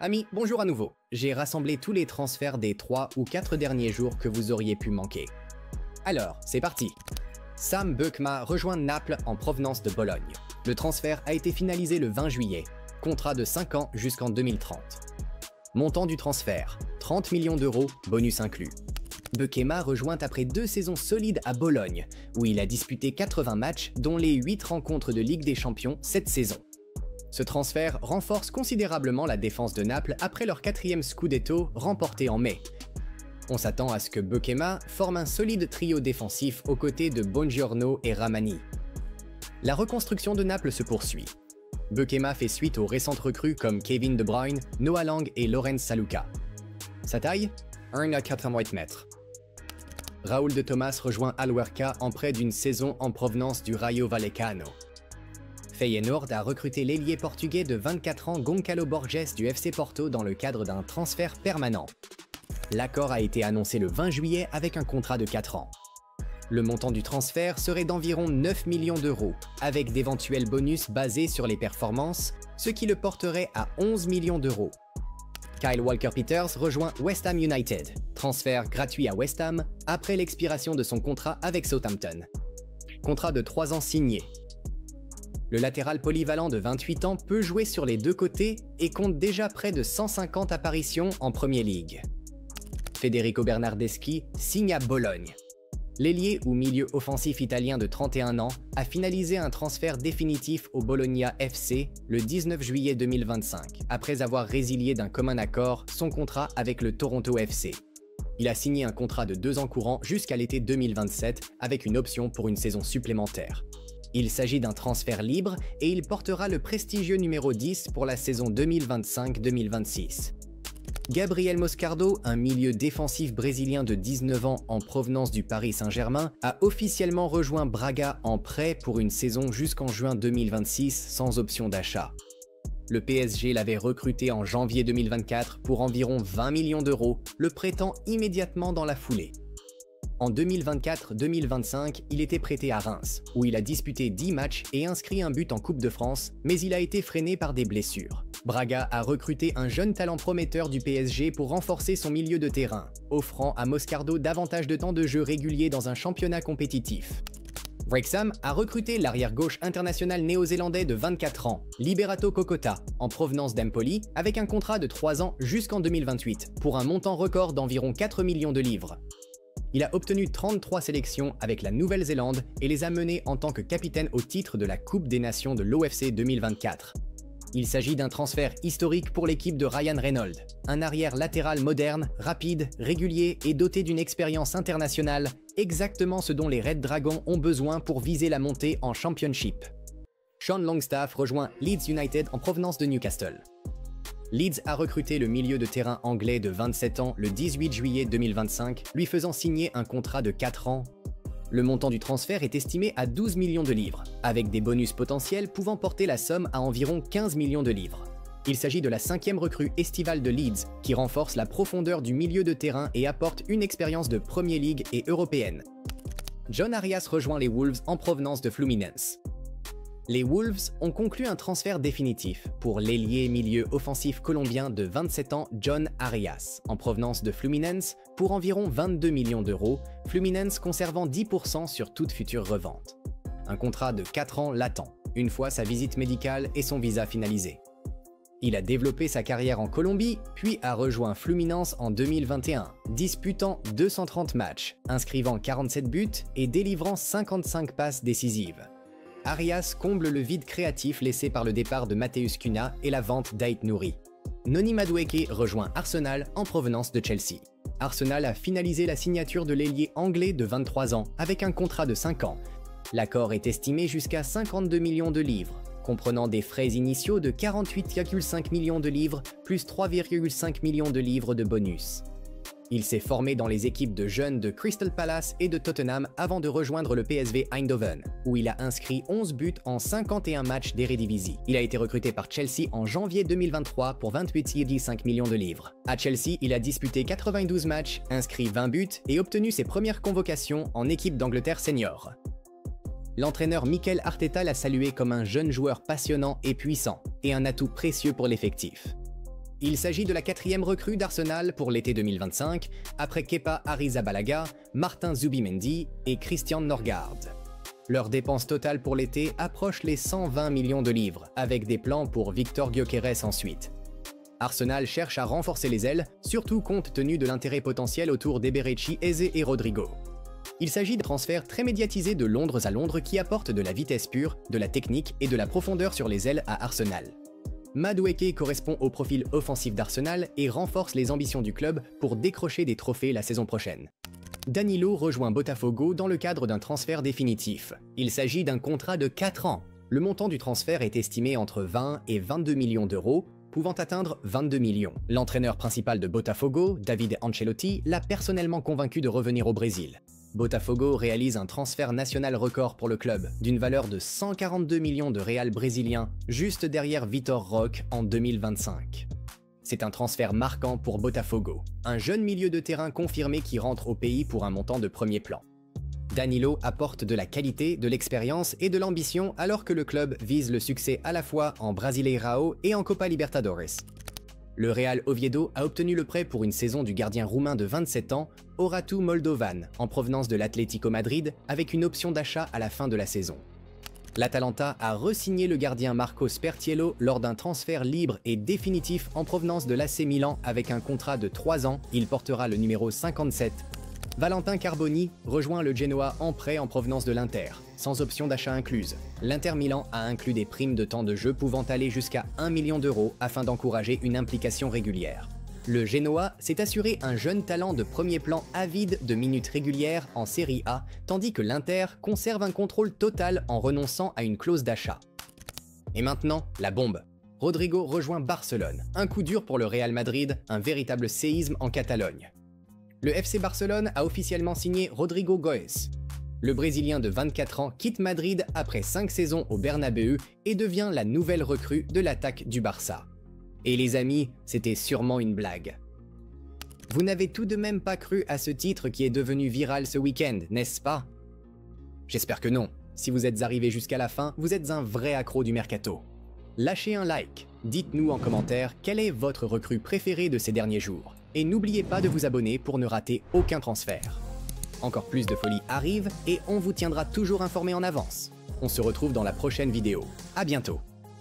Amis, bonjour à nouveau. J'ai rassemblé tous les transferts des 3 ou 4 derniers jours que vous auriez pu manquer. Alors, c'est parti. Sam Beukema rejoint Naples en provenance de Bologne. Le transfert a été finalisé le 20 juillet. Contrat de 5 ans jusqu'en 2030. Montant du transfert, 30 millions d'euros, bonus inclus. Beukema rejoint après 2 saisons solides à Bologne, où il a disputé 80 matchs, dont les 8 rencontres de Ligue des Champions cette saison. Ce transfert renforce considérablement la défense de Naples après leur 4e Scudetto remporté en mai. On s'attend à ce que Beukema forme un solide trio défensif aux côtés de Buongiorno et Rrahmani. La reconstruction de Naples se poursuit. Beukema fait suite aux récentes recrues comme Kevin De Bruyne, Noah Lang et Lorenz Saluka. Sa taille 1,88 m. Raúl de Tomás rejoint Alwerca en prêt d'une saison en provenance du Rayo Vallecano. Feyenoord a recruté l'ailier portugais de 24 ans Goncalo Borges du FC Porto dans le cadre d'un transfert permanent. L'accord a été annoncé le 20 juillet avec un contrat de 4 ans. Le montant du transfert serait d'environ 9 millions d'euros, avec d'éventuels bonus basés sur les performances, ce qui le porterait à 11 millions d'euros. Kyle Walker-Peters rejoint West Ham United, transfert gratuit à West Ham après l'expiration de son contrat avec Southampton. Contrat de 3 ans signé. Le latéral polyvalent de 28 ans peut jouer sur les deux côtés et compte déjà près de 150 apparitions en Premier League. Federico Bernardeschi signe à Bologne. L'ailier ou milieu offensif italien de 31 ans a finalisé un transfert définitif au Bologna FC le 19 juillet 2025, après avoir résilié d'un commun accord son contrat avec le Toronto FC. Il a signé un contrat de 2 ans courants jusqu'à l'été 2027 avec une option pour une saison supplémentaire. Il s'agit d'un transfert libre et il portera le prestigieux numéro 10 pour la saison 2025-2026. Gabriel Moscardo, un milieu défensif brésilien de 19 ans en provenance du Paris Saint-Germain, a officiellement rejoint Braga en prêt pour une saison jusqu'en juin 2026 sans option d'achat. Le PSG l'avait recruté en janvier 2024 pour environ 20 millions d'euros, le prêtant immédiatement dans la foulée. En 2024-2025, il était prêté à Reims, où il a disputé 10 matchs et inscrit un but en Coupe de France, mais il a été freiné par des blessures. Braga a recruté un jeune talent prometteur du PSG pour renforcer son milieu de terrain, offrant à Moscardo davantage de temps de jeu régulier dans un championnat compétitif. Wrexham a recruté l'arrière-gauche international néo-zélandais de 24 ans, Liberato Kokota, en provenance d'Empoli, avec un contrat de 3 ans jusqu'en 2028, pour un montant record d'environ 4 millions de livres. Il a obtenu 33 sélections avec la Nouvelle-Zélande et les a menées en tant que capitaine au titre de la Coupe des Nations de l'OFC 2024. Il s'agit d'un transfert historique pour l'équipe de Ryan Reynolds, un arrière latéral moderne, rapide, régulier et doté d'une expérience internationale, exactement ce dont les Red Dragons ont besoin pour viser la montée en Championship. Sean Longstaff rejoint Leeds United en provenance de Newcastle. Leeds a recruté le milieu de terrain anglais de 27 ans le 18 juillet 2025, lui faisant signer un contrat de 4 ans. Le montant du transfert est estimé à 12 millions de livres, avec des bonus potentiels pouvant porter la somme à environ 15 millions de livres. Il s'agit de la 5e recrue estivale de Leeds, qui renforce la profondeur du milieu de terrain et apporte une expérience de Premier League et européenne. John Arias rejoint les Wolves en provenance de Fluminense. Les Wolves ont conclu un transfert définitif pour l'ailier milieu offensif colombien de 27 ans John Arias, en provenance de Fluminense, pour environ 22 millions d'euros, Fluminense conservant 10% sur toute future revente. Un contrat de 4 ans latent, une fois sa visite médicale et son visa finalisé. Il a développé sa carrière en Colombie, puis a rejoint Fluminense en 2021, disputant 230 matchs, inscrivant 47 buts et délivrant 55 passes décisives. Arias comble le vide créatif laissé par le départ de Matheus Cunha et la vente d'Ait Nouri. Noni Madueke rejoint Arsenal en provenance de Chelsea. Arsenal a finalisé la signature de l'ailier anglais de 23 ans avec un contrat de 5 ans. L'accord est estimé jusqu'à 52 millions de livres, comprenant des frais initiaux de 48,5 millions de livres plus 3,5 millions de livres de bonus. Il s'est formé dans les équipes de jeunes de Crystal Palace et de Tottenham avant de rejoindre le PSV Eindhoven, où il a inscrit 11 buts en 51 matchs d'Eredivisie. Il a été recruté par Chelsea en janvier 2023 pour 28,5 millions de livres. À Chelsea, il a disputé 92 matchs, inscrit 20 buts et obtenu ses premières convocations en équipe d'Angleterre senior. L'entraîneur Mikel Arteta l'a salué comme un jeune joueur passionnant et puissant, et un atout précieux pour l'effectif. Il s'agit de la 4e recrue d'Arsenal pour l'été 2025, après Kepa Arrizabalaga, Martin Zubimendi et Christian Norgard. Leurs dépenses totales pour l'été approchent les 120 millions de livres, avec des plans pour Victor Gyökeres ensuite. Arsenal cherche à renforcer les ailes, surtout compte tenu de l'intérêt potentiel autour d'Eberechi Eze et Rodrigo. Il s'agit de transferts très médiatisés de Londres à Londres qui apportent de la vitesse pure, de la technique et de la profondeur sur les ailes à Arsenal. Madueke correspond au profil offensif d'Arsenal et renforce les ambitions du club pour décrocher des trophées la saison prochaine. Danilo rejoint Botafogo dans le cadre d'un transfert définitif. Il s'agit d'un contrat de 4 ans. Le montant du transfert est estimé entre 20 et 22 millions d'euros, pouvant atteindre 22 millions. L'entraîneur principal de Botafogo, David Ancelotti, l'a personnellement convaincu de revenir au Brésil. Botafogo réalise un transfert national record pour le club, d'une valeur de 142 millions de réals brésiliens, juste derrière Vitor Roque en 2025. C'est un transfert marquant pour Botafogo, un jeune milieu de terrain confirmé qui rentre au pays pour un montant de premier plan. Danilo apporte de la qualité, de l'expérience et de l'ambition alors que le club vise le succès à la fois en Brasileirão et en Copa Libertadores. Le Real Oviedo a obtenu le prêt pour une saison du gardien roumain de 27 ans, Oratu Moldovan, en provenance de l'Atlético Madrid, avec une option d'achat à la fin de la saison. L'Atalanta a re-signé le gardien Marcos Pertiello lors d'un transfert libre et définitif en provenance de l'AC Milan avec un contrat de 3 ans, il portera le numéro 57. Valentin Carboni rejoint le Genoa en prêt en provenance de l'Inter, sans option d'achat incluse. L'Inter Milan a inclus des primes de temps de jeu pouvant aller jusqu'à 1 million d'euros afin d'encourager une implication régulière. Le Genoa s'est assuré un jeune talent de premier plan avide de minutes régulières en Serie A, tandis que l'Inter conserve un contrôle total en renonçant à une clause d'achat. Et maintenant, la bombe. Rodrigo rejoint Barcelone, un coup dur pour le Real Madrid, un véritable séisme en Catalogne. Le FC Barcelone a officiellement signé Rodrigo Goes. Le Brésilien de 24 ans quitte Madrid après 5 saisons au Bernabéu et devient la nouvelle recrue de l'attaque du Barça. Et les amis, c'était sûrement une blague. Vous n'avez tout de même pas cru à ce titre qui est devenu viral ce week-end, n'est-ce pas? J'espère que non. Si vous êtes arrivé jusqu'à la fin, vous êtes un vrai accro du mercato. Lâchez un like, dites-nous en commentaire quelle est votre recrue préférée de ces derniers jours. Et n'oubliez pas de vous abonner pour ne rater aucun transfert. Encore plus de folie arrive et on vous tiendra toujours informé en avance. On se retrouve dans la prochaine vidéo. À bientôt.